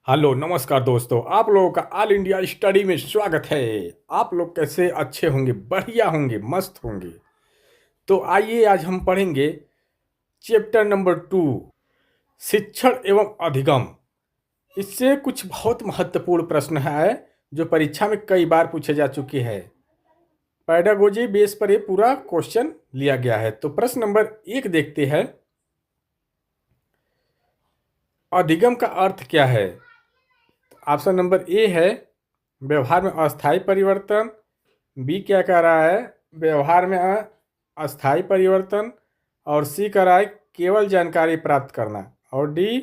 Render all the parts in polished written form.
Hello नमस्कार दोस्तों, आप लोगों का ऑल इंडिया स्टडी में स्वागत है। आप लोग कैसे अच्छे होंगे, बढ़िया होंगे, मस्त होंगे। तो आइए आज हम पढ़ेंगे चैप्टर नंबर 2, शिक्षण एवं अधिगम। इससे कुछ बहुत महत्वपूर्ण प्रश्न है जो परीक्षा में कई बार पूछे जा चुके हैं। पेडागोजी बेस पर ये पूरा क्वेश्चन लिया गया है। तो प्रश्न नंबर 1 देखते हैं। अधिगम का अर्थ क्या है? ऑप्शन नंबर ए है व्यवहार में अस्थायी परिवर्तन। बी क्या कह रहा है? व्यवहार में अस्थायी परिवर्तन। और सी कह रहा है केवल जानकारी प्राप्त करना। और डी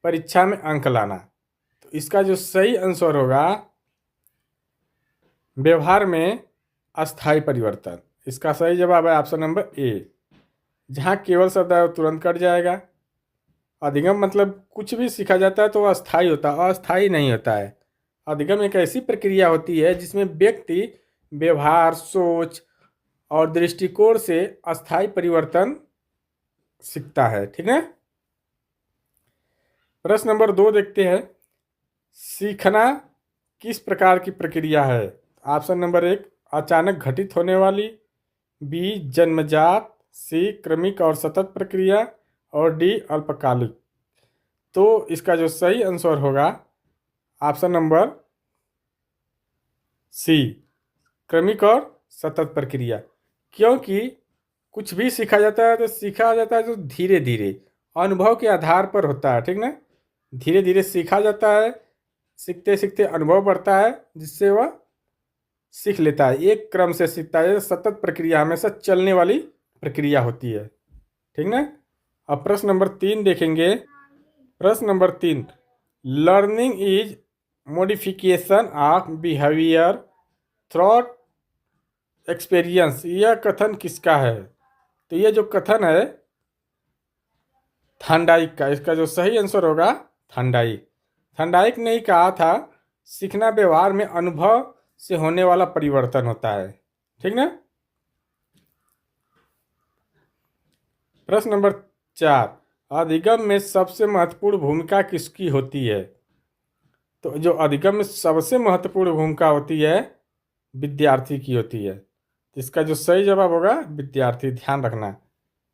परीक्षा में अंक लाना। तो इसका जो सही आंसर होगा व्यवहार में अस्थायी परिवर्तन। इसका सही जवाब है ऑप्शन नंबर ए। जहाँ केवल शब्द है वो तुरंत कट जाएगा। अधिगम मतलब कुछ भी सीखा जाता है तो वह अस्थायी होता है, अस्थायी नहीं होता है। अधिगम एक ऐसी प्रक्रिया होती है जिसमें व्यक्ति व्यवहार, सोच और दृष्टिकोण से अस्थायी परिवर्तन सीखता है। ठीक है। प्रश्न नंबर 2 देखते हैं। सीखना किस प्रकार की प्रक्रिया है? ऑप्शन नंबर 1 अचानक घटित होने वाली। बी जन्मजात। सी क्रमिक और सतत प्रक्रिया। और डी अल्पकालिक। तो इसका जो सही आंसर होगा ऑप्शन नंबर सी क्रमिक और सतत प्रक्रिया। क्योंकि कुछ भी सीखा जाता है तो सीखा जाता है तो धीरे धीरे अनुभव के आधार पर होता है। ठीक ना। धीरे धीरे सीखा जाता है, सीखते सीखते अनुभव बढ़ता है जिससे वह सीख लेता है, एक क्रम से सीखता है। सतत प्रक्रिया हमेशा चलने वाली प्रक्रिया होती है। ठीक ना। अब प्रश्न नंबर 3 देखेंगे। प्रश्न number 3, learning is modification of behaviour throat experience. यह कथन किसका है? तो यह जो कथन है थॉर्नडाइक का। इसका जो सही आंसर होगा थॉर्नडाइक। थॉर्नडाइक ने ही कहा था सीखना व्यवहार में अनुभव से होने वाला परिवर्तन होता है। ठीक ना। प्रश्न नंबर 4, अधिगम में सबसे महत्वपूर्ण भूमिका किसकी होती है? तो जो अधिगम में सबसे महत्वपूर्ण भूमिका होती है विद्यार्थी की होती है। इसका जो सही जवाब होगा विद्यार्थी। ध्यान रखना,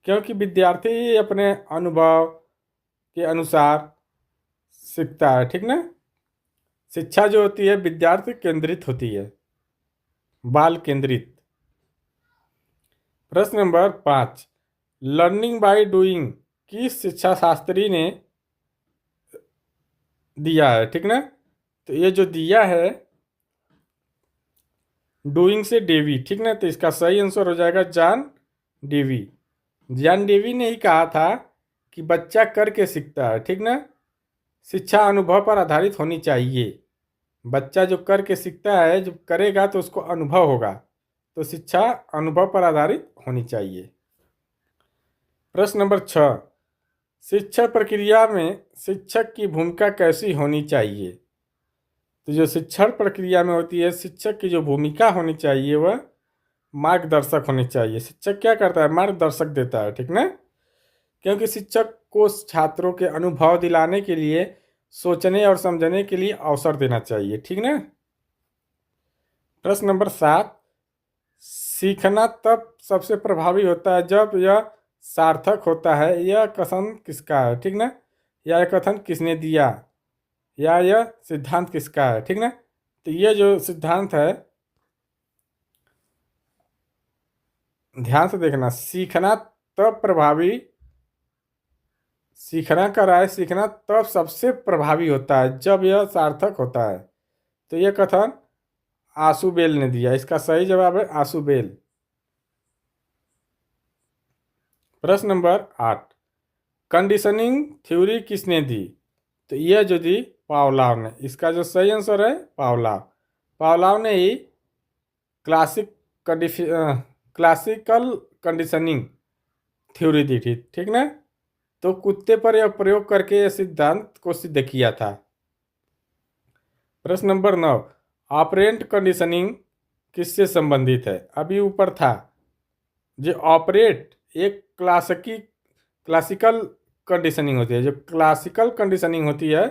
क्योंकि विद्यार्थी ही अपने अनुभव के अनुसार सीखता है। ठीक ना। शिक्षा जो होती है विद्यार्थी केंद्रित होती है, बाल केंद्रित। प्रश्न नंबर 5, लर्निंग बाय डूइंग किस शिक्षा शास्त्री ने दिया है? ठीक ना। तो ये जो दिया है डूइंग से डेवी। ठीक ना। तो इसका सही आंसर हो जाएगा जॉन डेवी। जॉन डेवी ने ही कहा था कि बच्चा करके सीखता है। ठीक ना। शिक्षा अनुभव पर आधारित होनी चाहिए। बच्चा जो करके सीखता है, जब करेगा तो उसको अनुभव होगा। तो शिक्षा अनुभव पर आधारित होनी चाहिए। प्रश्न नंबर 6, शिक्षा प्रक्रिया में शिक्षक की भूमिका कैसी होनी चाहिए? तो जो शिक्षण प्रक्रिया में होती है शिक्षक की जो भूमिका होनी चाहिए वह मार्गदर्शक होनी चाहिए। शिक्षक क्या करता है? मार्गदर्शक देता है। ठीक ना। क्योंकि शिक्षक को छात्रों के अनुभव दिलाने के लिए, सोचने और समझने के लिए अवसर देना चाहिए। ठीक ना। प्रश्न नंबर 7, सीखना तब सबसे प्रभावी होता है जब यह सार्थक होता है। यह कथन किसका है? ठीक ना। यह कथन किसने दिया, या यह सिद्धांत किसका है? ठीक ना। तो ये जो सिद्धांत है ध्यान से देखना, सीखना तब प्रभावी, सीखना का राय सीखना तब सबसे प्रभावी होता है जब यह सार्थक होता है। तो यह कथन आशुबेल ने दिया। इसका सही जवाब है आशुबेल। प्रश्न नंबर 8, कंडीशनिंग थ्योरी किसने दी? तो यह जो दी पावलाव ने। इसका जो सही आंसर है पावलाव। पावलाव ने ही क्लासिक क्लासिकल कंडीशनिंग थ्योरी दी थी। ठीक ना। तो कुत्ते पर यह प्रयोग करके यह सिद्धांत को सिद्ध किया था। प्रश्न नंबर 9, ऑपरेंट कंडीशनिंग किससे संबंधित है? अभी ऊपर था जो ऑपरेट एक क्लासिकल कंडीशनिंग होती है। जो क्लासिकल कंडीशनिंग होती है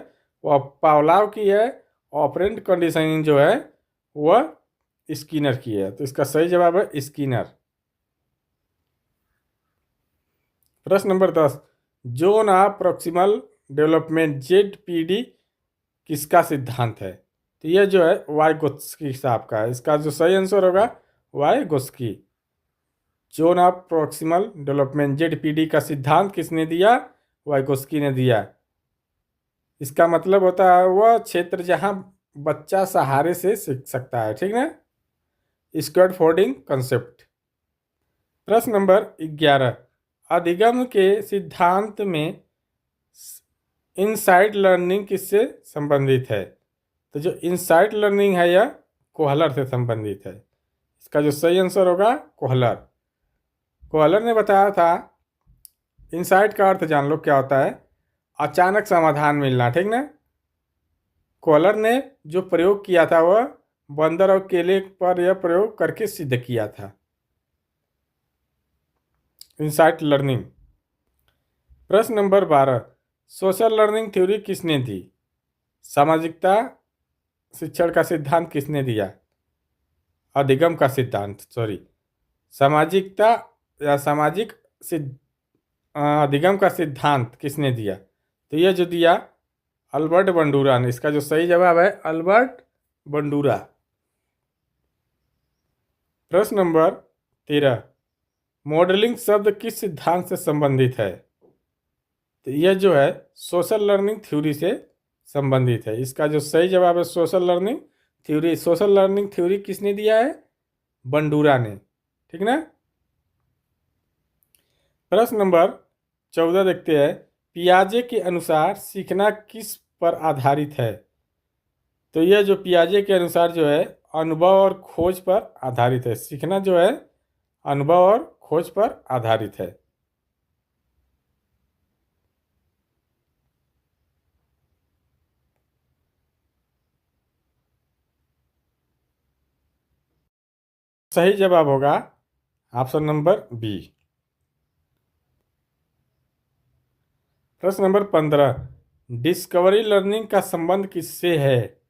वह पावलाव की है। ऑपरेंट कंडीशनिंग जो है वह स्किनर की है। तो इसका सही जवाब है स्किनर। प्रश्न number 10, zone of proximal development ZPD किसका सिद्धांत है? तो यह जो है वाइगोत्स्की साहब का है। इसका जो सही आंसर होगा Vygotsky. Zone of proximal development ZPD का सिद्धांत किसने दिया? वाइगोत्स्की ने दिया। इसका मतलब होता है वह क्षेत्र जहां बच्चा सहारे से सीख सकता है। ठीक ना? Squad folding concept. प्रश्न नंबर 11, अधिगम के सिद्धांत में इनसाइट लर्निंग किससे संबंधित है? तो जो इनसाइट लर्निंग है यह कोहलर से संबंधित है। इसका जो सही आंसर होगा कोहलर। कोहलर ने बताया था, इनसाइट का अर्थ जान लो क्या होता है, अचानक समाधान मिलना। ठीक ना? कोहलर ने जो प्रयोग किया था वह बंदर और केले पर यह प्रयोग करके सिद्ध किया था। Insight learning. प्रश्न नंबर 12, सोशल लर्निंग थ्योरी किसने दी? सामाजिकता शिक्षण का सिद्धांत किसने दिया? अधिगम का सिद्धांत, सॉरी, सामाजिकता या सामाजिक अधिगम का सिद्धांत किसने दिया? तो यह जो दिया अल्बर्ट बंडूरा ने। इसका जो सही जवाब है अल्बर्ट बंडूरा। प्रश्न नंबर 13, मॉडलिंग शब्द किस सिद्धांत से संबंधित है? तो यह जो है सोशल लर्निंग थ्योरी से संबंधित है। इसका जो सही जवाब है social learning theory. Social learning theory किसने दिया है? बंडूरा ने। ठीक ना? प्रश्न नंबर 14 देखते हैं, पियाजे के अनुसार सीखना किस पर आधारित है? तो यह जो पियाजे के अनुसार जो है अनुभव और खोज पर आधारित है। सीखना जो है अनुभव और खोज पर आधारित है। सही जवाब होगा ऑप्शन नंबर बी। प्रश्न नंबर 15, डिस्कवरी लर्निंग का संबंध किससे है?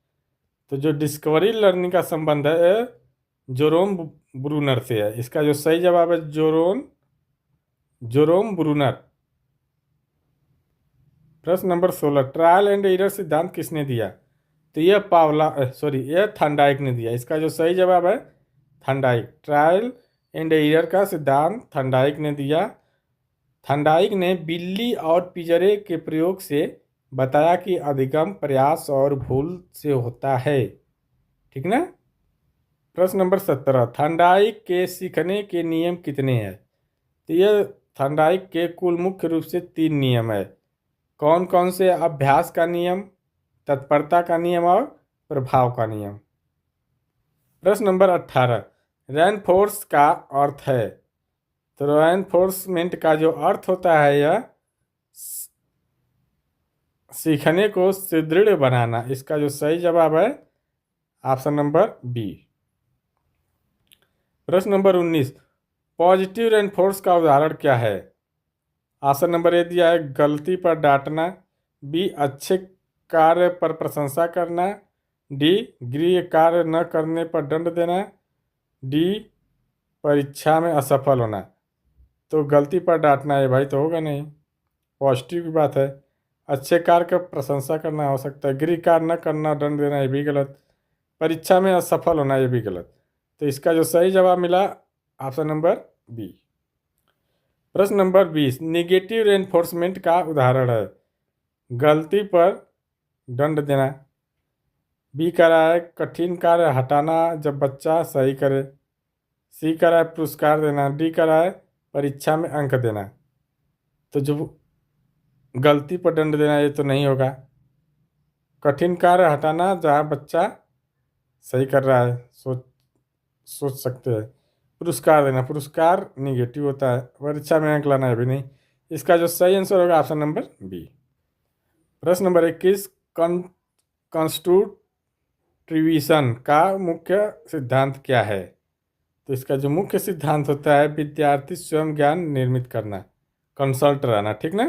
तो जो डिस्कवरी लर्निंग का संबंध है जोरोम ब्रूनर से है। इसका जो सही जवाब है जोरोम ब्रूनर। प्रश्न नंबर 16, ट्रायल एंड एरर सिद्धांत किसने दिया? तो यह थर्नडाइक ने दिया। इसका जो सही जवाब है थर्नडाइक। ट्रायल एंड एरर का सिद्धांत थर्नडाइक ने दिया। थर्नडाइक ने बिल्ली और पिंजरे के प्रयोग से बताया कि अधिगम प्रयास और भूल से होता है। ठीक ना? प्रश्न नंबर 17, थर्नडाइक के सीखने के नियम कितने हैं? तो यह थर्नडाइक के कुल मुख्य रूप से 3 नियम है। कौन कौन से? अभ्यास का नियम, तत्परता का नियम और प्रभाव का नियम। प्रश्न नंबर 18, रेनफोर्स का अर्थ है? तो रेनफोर्समेंट का जो अर्थ होता है यह सीखने को सुदृढ़ बनाना। इसका जो सही जवाब है ऑप्शन नंबर बी। प्रश्न नंबर 19, पॉजिटिव रेनफोर्स का उदाहरण क्या है? ऑप्शन नंबर ए दिया है गलती पर डांटना, बी अच्छे कार्य पर प्रशंसा करना, डी गृह कार्य न करने पर दंड देना, डी परीक्षा में असफल होना। तो गलती पर डांटना है भाई, तो होगा नहीं, पॉजिटिव की बात है। अच्छे कार्य का प्रशंसा करना हो सकता है, गृह कार्य न करना दंड देना ये भी गलत, परीक्षा में असफल होना ये भी गलत। तो इसका जो सही जवाब मिला ऑप्शन नंबर बी। प्रश्न नंबर 20, निगेटिव रेनफोर्समेंट का उदाहरण है? गलती पर दंड देना, बी कह रहा है कठिन कार्य हटाना जब बच्चा सही करे, सी कह रहा है पुरस्कार देना, डी कह रहा है परीक्षा में अंक देना। तो जो गलती पर दंड देना ये तो नहीं होगा। कठिन कार्य हटाना जहाँ बच्चा सही कर रहा है, सोच सकते हैं। पुरस्कार देना, पुरस्कार निगेटिव होता है। परीक्षा में अंक लाना है भी नहीं। इसका जो सही आंसर होगा ऑप्शन नंबर बी। प्रश्न नंबर 21, कॉन्स्टिट्यूटिविज़न का मुख्य सिद्धांत क्या है? तो इसका जो मुख्य सिद्धांत होता है विद्यार्थी स्वयं ज्ञान निर्मित करना, कंसल्ट रहना। ठीक ना?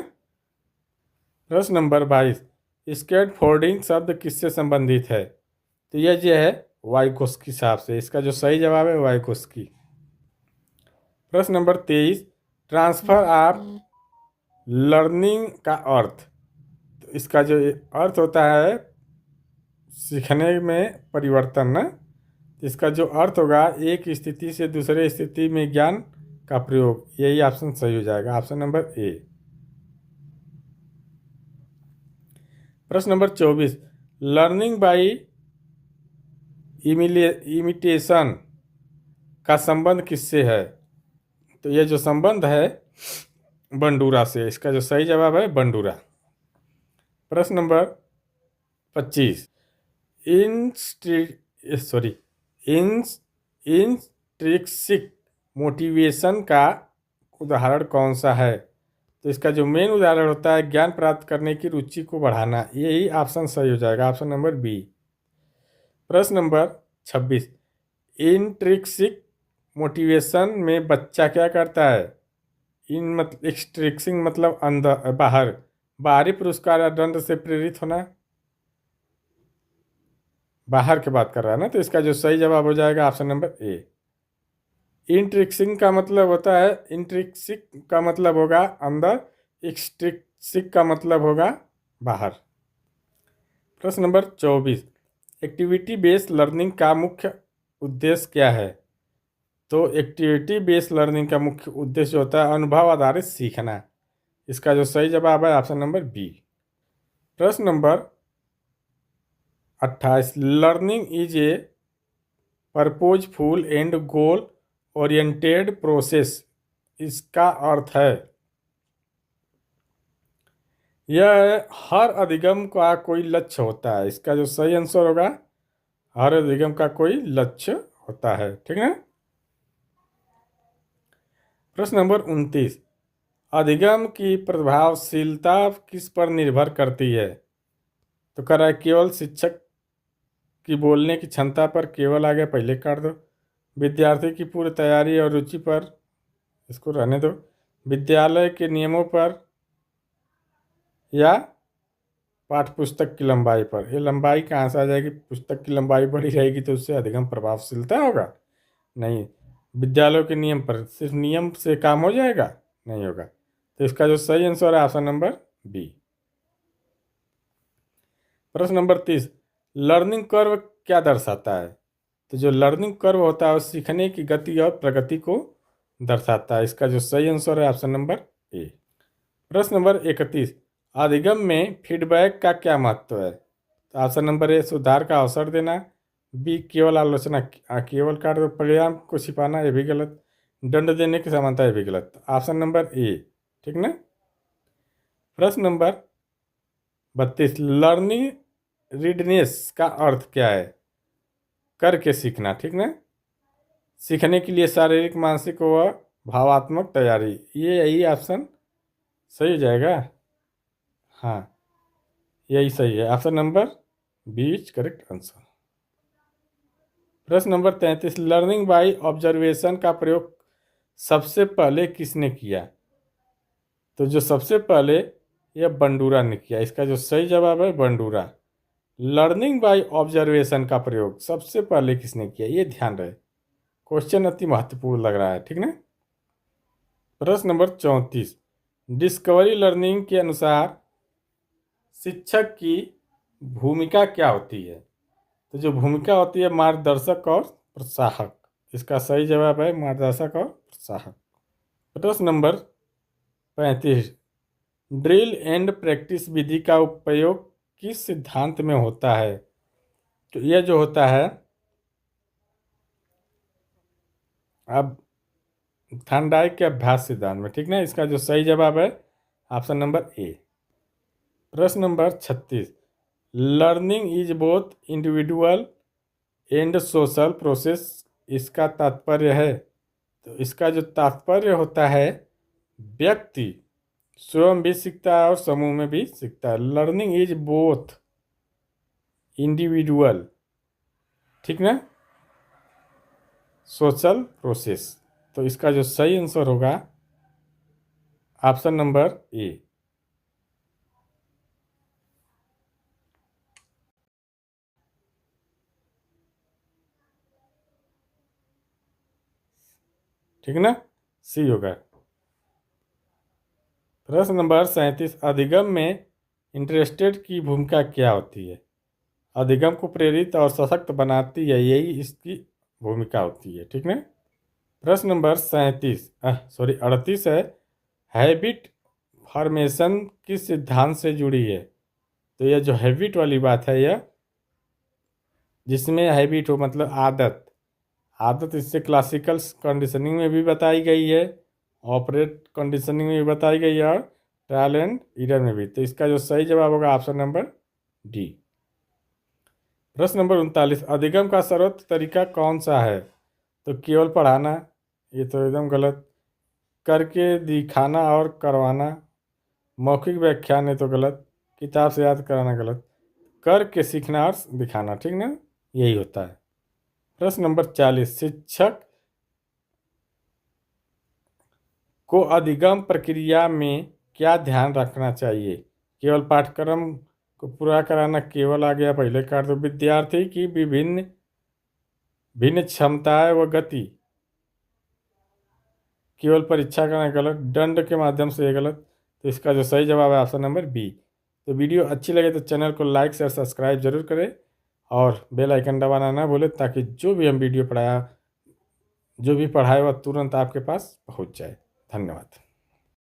प्रश्न नंबर 22, स्केट फोल्डिंग शब्द किससे संबंधित है? तो यह जो है वाइकोस्की साहब से। इसका जो सही जवाब है वाइकोस्की। प्रश्न नंबर 23, ट्रांसफर ऑफ लर्निंग का अर्थ। तो इसका जो अर्थ होता है सीखने में परिवर्तन ना। इसका जो अर्थ होगा एक स्थिति से दूसरे स्थिति में ज्ञान का प्रयोग। यही ऑप्शन सही हो जाएगा, ऑप्शन नंबर ए। प्रश्न नंबर 24, लर्निंग बाय इमिटेशन का संबंध किससे है? तो यह जो संबंध है बंडूरा से। इसका जो सही जवाब है बंडूरा। प्रश्न नंबर 25, इंट्रिक्सिक मोटिवेशन का उदाहरण कौन सा है? तो इसका जो मेन उदाहरण होता है ज्ञान प्राप्त करने की रुचि को बढ़ाना। यही ऑप्शन सही हो जाएगा, ऑप्शन नंबर बी। प्रश्न नंबर 26, इंट्रिक्सिक मोटिवेशन में बच्चा क्या करता है? एक्सट्रिक्सिंग मतलब अंदर बाहर, बाहरी पुरस्कार या दंड से प्रेरित होना। बाहर की बात कर रहा है ना, तो इसका जो सही जवाब हो जाएगा ऑप्शन नंबर ए। इंट्रिक्सिंग का मतलब होता है, इंट्रिक्सिक का मतलब होगा अंदर, एक्सट्रिक्सिक का मतलब होगा बाहर। प्रश्न नंबर 24, एक्टिविटी बेस्ड लर्निंग का मुख्य उद्देश्य क्या है? तो एक्टिविटी बेस्ड लर्निंग का मुख्य उद्देश्य होता है अनुभव आधारित सीखना। इसका जो सही जवाब है ऑप्शन नंबर बी। प्रश्न नंबर 28, learning is a purposeful and goal oriented process. इसका अर्थ है यह हर अधिगम का कोई लक्ष्य होता है। इसका जो सही आंसर होगा हर अधिगम का कोई लक्ष्य होता है, ठीक है। प्रश्न नंबर 29, अधिगम की प्रभावशीलता किस पर निर्भर करती है? तो कह रहा है केवल शिक्षक की बोलने की क्षमता पर, केवल आगे पहले काट दो, विद्यार्थी की पूरी तैयारी और रुचि पर, इसको रहने दो, विद्यालय के नियमों पर, या पाठ पुस्तक की लंबाई पर। ये लंबाई कहाँ से आ जाएगी? पुस्तक की लंबाई बड़ी रहेगी तो उससे अधिगम प्रभावशीलता होगा? नहीं। विद्यालयों के नियम पर, सिर्फ नियम से काम हो जाएगा? नहीं होगा। तो इसका जो सही आंसर है ऑप्शन नंबर बी। प्रश्न नंबर 30, लर्निंग कर्व क्या दर्शाता है? तो जो लर्निंग कर्व होता है वो सीखने की गति और प्रगति को दर्शाता है। इसका जो सही आंसर है ऑप्शन नंबर ए। प्रश्न नंबर 31, अधिगम में फीडबैक का क्या महत्व है? तो ऑप्शन नंबर ए, सुधार का अवसर देना, बी, केवल आलोचना, केवल कार्य परिणाम को छिपाना, ये भी गलत, दंड देने की समानता, ये भी गलत। ऑप्शन नंबर ए, ठीक ना। प्रश्न नंबर 32, लर्निंग रीडनेस का अर्थ क्या है? करके सीखना, ठीक ना। सीखने के लिए शारीरिक, मानसिक व भावात्मक तैयारी। ये यही ऑप्शन सही हो जाएगा। हाँ, यही सही है, option number B is correct answer. प्रश्न नंबर 33, लर्निंग बाय ऑब्जर्वेशन का प्रयोग सबसे पहले किसने किया? तो जो सबसे पहले यह बंडूरा ने किया। इसका जो सही जवाब है बंडूरा। लर्निंग बाय ऑब्जर्वेशन का प्रयोग सबसे पहले किसने किया, ये ध्यान रहे, क्वेश्चन अति महत्वपूर्ण लग रहा है, ठीक ना। प्रश्न नंबर 34, डिस्कवरी लर्निंग के अनुसार शिक्षक की भूमिका क्या होती है? तो जो भूमिका होती है मार्गदर्शक और प्रोत्साहक। इसका सही जवाब है मार्गदर्शक और प्रोत्साहक। प्रश्न नंबर 35, ड्रिल एंड प्रैक्टिस विधि का उपयोग किस सिद्धांत में होता है? तो यह जो होता है अब थॉर्नडाइक के अभ्यास सिद्धांत में, ठीक ना। इसका जो सही जवाब है ऑप्शन नंबर ए। प्रश्न नंबर 36, learning is both individual and social process. इसका तात्पर्य है, तो इसका जो तात्पर्य होता है व्यक्ति स्वयं भी सीखता है और समूह में भी सीखता है। लर्निंग इज बोथ इंडिविजुअल, ठीक ना, सोशल प्रोसेस। तो इसका जो सही आंसर होगा ऑप्शन नंबर ए। ठीक ना, सी होगा। प्रश्न नंबर 37, अधिगम में इंटरेस्टेड की भूमिका क्या होती है? अधिगम को प्रेरित और सशक्त बनाती है, यही इसकी भूमिका होती है। ठीक ना। प्रश्न नंबर 38 है, हैबिट फॉर्मेशन किस सिद्धांत से जुड़ी है? तो यह जो हैबिट वाली बात है, यह जिसमें हैबिट हो मतलब आदत, आदत इससे क्लासिकल कंडीशनिंग में भी बताई गई है, ऑपरेट कंडीशनिंग में भी बताई गई है, और ट्रायल एंड एरर में भी। तो इसका जो सही जवाब होगा ऑप्शन नंबर डी। प्रश्न नंबर 39, अधिगम का सर्वोत्तम तरीका कौन सा है? तो केवल पढ़ाना, ये तो एकदम गलत। करके दिखाना और करवाना, मौखिक व्याख्यान है तो गलत, किताब से याद कराना गलत, करके सीखना और दिखाना, ठीक ना, यही होता है। प्रश्न नंबर 40, शिक्षक को अधिगम प्रक्रिया में क्या ध्यान रखना चाहिए? केवल पाठ्यक्रम को पूरा कराना केवल आ गया पहले काट दो। विद्यार्थी की विभिन्न भिन्न क्षमताएं व गति, केवल परीक्षा करना गलत, दंड के माध्यम से ये गलत। तो इसका जो सही जवाब है ऑप्शन नंबर बी। तो वीडियो अच्छी लगे तो चैनल को लाइक शेयर सब्सक्राइब जरूर करें और बेल आइकन दबाना ना भूलें, ताकि जो भी हम वीडियो पढ़ाया, जो भी पढ़ाए वह तुरंत आपके पास पहुंच जाए। धन्यवाद।